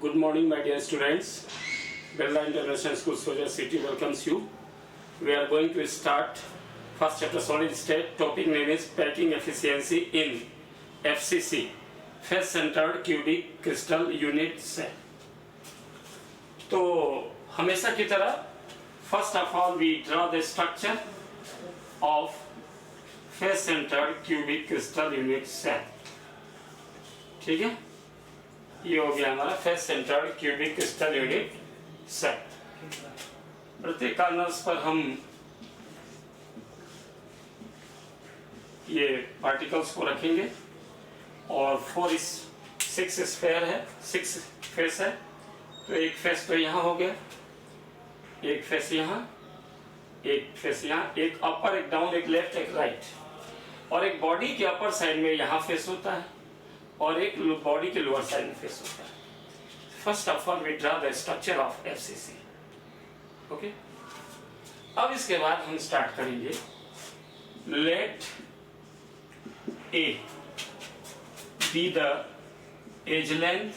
Good morning, my dear students. Birla International School, Soja City welcomes you. We are going to start first chapter solid state. Topic name is packing efficiency in FCC, face centered cubic crystal unit cell. तो हमेशा की तरह first of all we draw the structure of face centered cubic crystal unit cell. ठीक है, ये हो गया हमारा face centred cubic crystal unit cell. प्रत्येक कार्नर्स पर हम ये पार्टिकल्स को रखेंगे और 6 स्फेयर है, 6 फेस है। तो एक फेस तो यहाँ हो गया, एक फेस यहाँ, एक फेस यहाँ, एक अपर, एक डाउन, एक लेफ्ट, एक राइट, और एक बॉडी के अपर साइड में यहाँ फेस होता है और एक बॉडी के लोअर साइड में फेस होता है। First of all we draw the structure of FCC. Okay, अब इसके बाद हम स्टार्ट करेंगे। Let a be the edge length.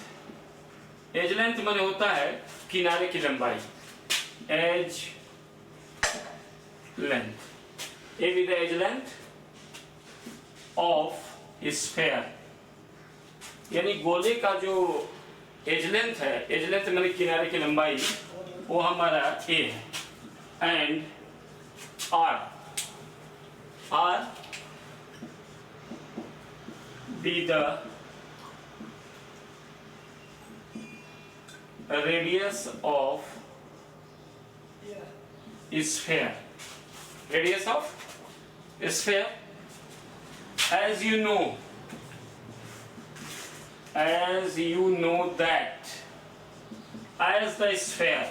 Edge length माने होता है किनारे की लंबाई, edge length. A be the edge length of sphere, यानी गोले का जो एज लेंथ है, एज लेंथ माने किनारे की लंबाई, वो हमारा ए है। And r be the radius of sphere. Radius of sphere, as you know that as the sphere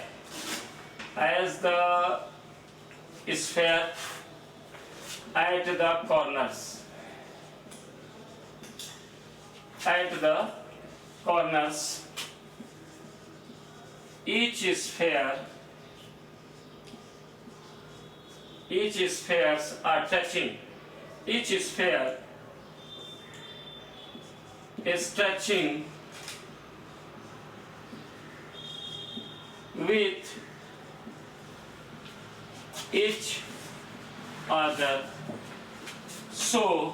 at the corners, each spheres are touching, each sphere is touching with each other. So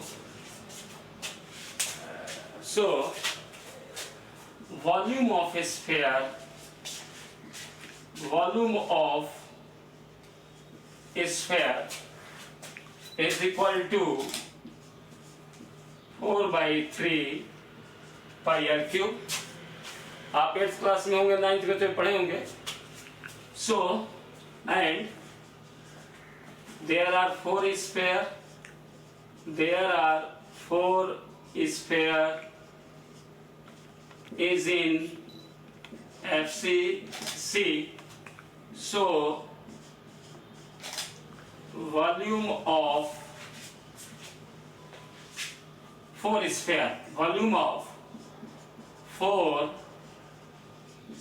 volume of a sphere, is equal to 4/3 pi r cube. आप 8th class में होंगे, 9th में तो पढ़े होंगे। So and there are 4 sphere is in FCC. So volume of 4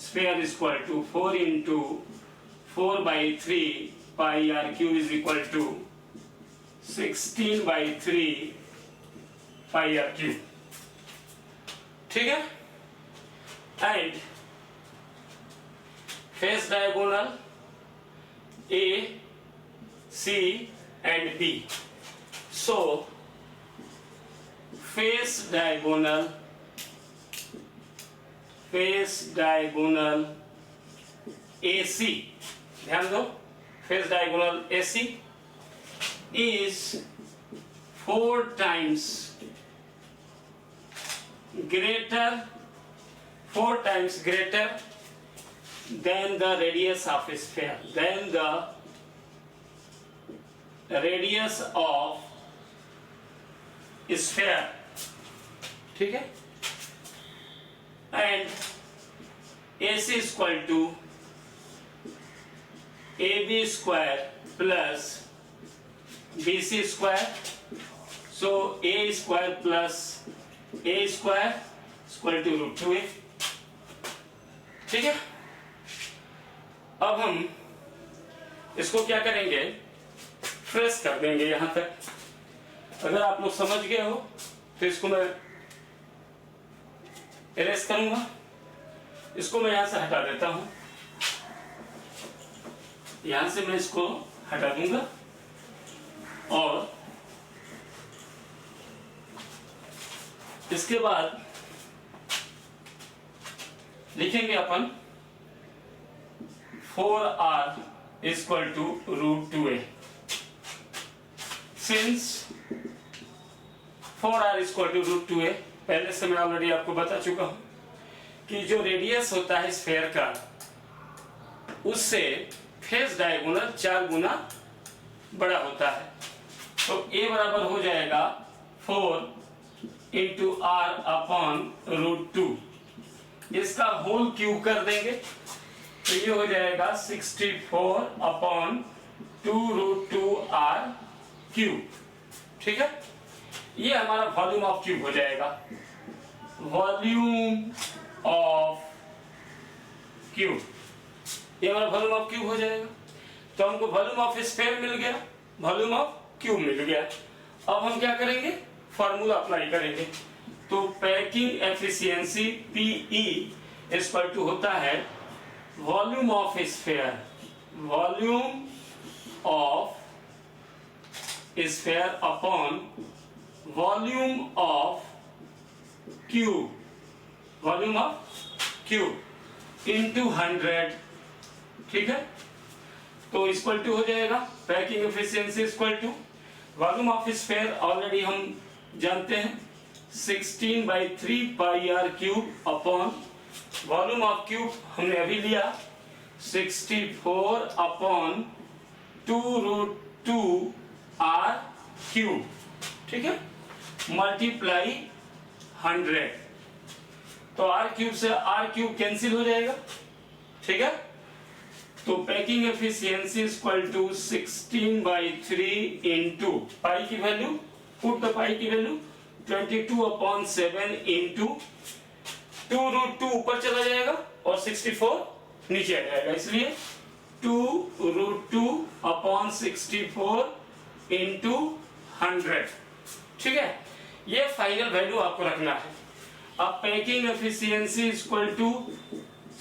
sphere is equal to 4 into 4/3 pi r cube is equal to 16/3 pi r cube। ठीक है। And face diagonal A, C and B। So face diagonal AC, ध्यान दो, face diagonal AC is 4 times greater than the radius of a sphere, than the radius of sphere। ठीक है। And AC is equal to AB square plus BC square। So A square plus A square is equal to √2A। ठीक है। अब हम इसको क्या करेंगे, fresh कर देंगे यहां तक। अगर आप लोग समझ गए हो तो इसको मैं इरेज करूंगा। इसको मैं यहां से हटा देता हूं, यहां से मैं इसको हटा दूंगा और इसके बाद लिखेंगे अपन 4r equal to √2a। Since 4r equal to √2a, पहले से मैं ऑलरेडी आपको बता चुका हूं कि जो रेडियस होता है स्फीयर का, उससे फेस डायगोनल 4 गुना बड़ा होता है। तो a बराबर हो जाएगा 4 इंटू r अपॉन √2, इसका होल क्यूब कर देंगे तो ये हो जाएगा 64 अपॉन 2√2r क्यूब। ठीक है, ये हमारा वॉल्यूम ऑफ क्यूब हो जाएगा, वॉल्यूम ऑफ क्यूब, ये हमारा वॉल्यूम ऑफ क्यूब हो जाएगा। तो हमको वॉल्यूम ऑफ स्फीयर मिल गया, वॉल्यूम ऑफ क्यूब मिल गया। अब हम क्या करेंगे, फॉर्मूला अप्लाई करेंगे। तो packing efficiency PE equal to होता है volume of sphere, volume of sphere upon volume of cube, volume of cube into 100। ठीक है, तो इक्वल टू हो जाएगा packing efficiency equal to volume of sphere, already हम जानते हैं 16/3 pi r cube upon volume of cube हमने अभी लिया 64 अपॉन 2√2r क्यूब। ठीक है, मल्टीप्लाई 100, तो r क्यूब से r क्यूब कैंसिल हो जाएगा। ठीक है, तो packing efficiency equal to 16/3 into pi की वैल्यू, पुट द पाई की वैल्यू 22/7 इंटू 2√2 ऊपर चला जाएगा और 64 नीचे आ जाएगा, इसलिए 2√2/64 इंटू 100। ठीक है, ये फाइनल वैल्यू आपको रखना है। अब packing efficiency equal to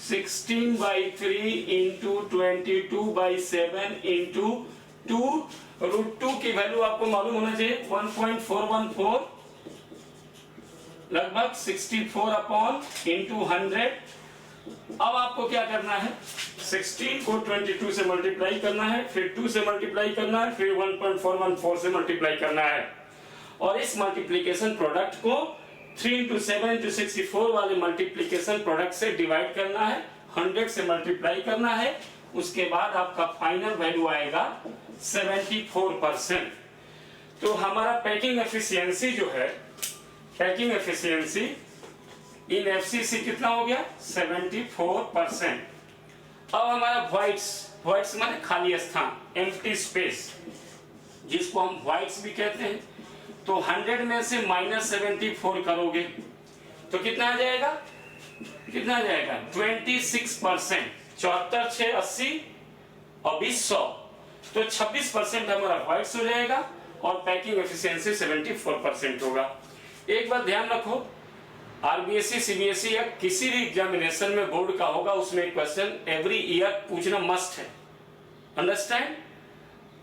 16/3 into 22/7 into 2√2 की वैल्यू आपको मालूम होना चाहिए 1.414, लगभग 64 अपॉन इंटू 100। अब आपको क्या करना है, 16 को 22 से मल्टीप्लाई करना है, फिर 2 से मल्टीप्लाई करना है, फिर 1.414 से मल्टीप्लाई करना है, और इस मल्टीप्लिकेशन प्रोडक्ट को 3 into 7 into 64 वाले मल्टीप्लिकेशन प्रोडक्ट से डिवाइड करना है, 100 से मल्टीप्लाई करना है, उसके बाद आपका फाइनल वैल्यू आएगा 74%। तो हमारा पैकिंग एफिशिएंसी जो है, पैकिंग एफिशिएंसी इन FCC कितना हो गया, 74%। अब हमारा वॉइड्स माने खाली स्थान, एम्प्टी स्पेस, जिसको हम वॉइड्स भी कहते हैं। तो 100 में से -74 करोगे तो कितना आ जाएगा, कितना आ जाएगा 26%, 74 6 80 और 20 100, तो 26% हमारा वॉइड्स हो जाएगा और पैकिंग एफिशिएंसी 74% होगा। एक बात ध्यान रखो, RBSE CBSE या किसी भी एग्जामिनेशन में बोर्ड का होगा, उसमें क्वेश्चन एवरी ईयर पूछना मस्ट है, अंडरस्टैंड।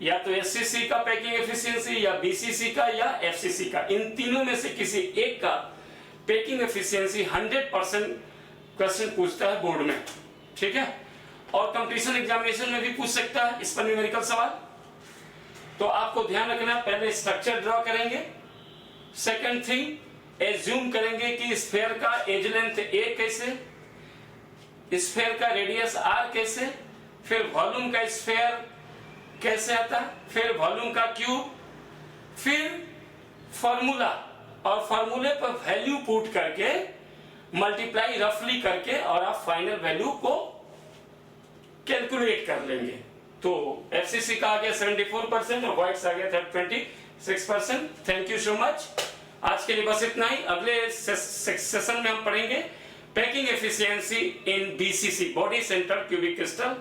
या तो SCC का पैकिंग एफिशिएंसी, या BCC का, या FCC का, इन तीनों में से किसी एक का पैकिंग एफिशिएंसी 100% क्वेश्चन पूछता है बोर्ड में। ठीक है, और कंपटीशन एग्जामिनेशन में भी पूछ सकता है इस पर न्यूमेरिकल सवाल। तो आपको ध्यान रखना, पहले स्ट्रक्चर ड्रॉ करेंगे, सेकंड थिंग एज्यूम करेंगे कि स्फीयर का एज लेंथ A कैसे, स्फीयर का रेडियस R कैसे, फिर वॉल्यूम का स्फीयर कैसे आता है, फिर वॉल्यूम का क्यूब, फिर फॉर्मूला, और फॉर्मूले पर वैल्यू पुट करके मल्टीप्लाई रफली करके और आप फाइनल वैल्यू को कैलकुलेट कर लेंगे। तो FCC का आ गया 74% और वॉइड्स आ गया 26%। Thank you so much. आज के लिए बस इतना ही। अगले सेशन में हम पढ़ेंगे पैकिंग एफिशिएंसी इन BCC, body centre cubic crystal.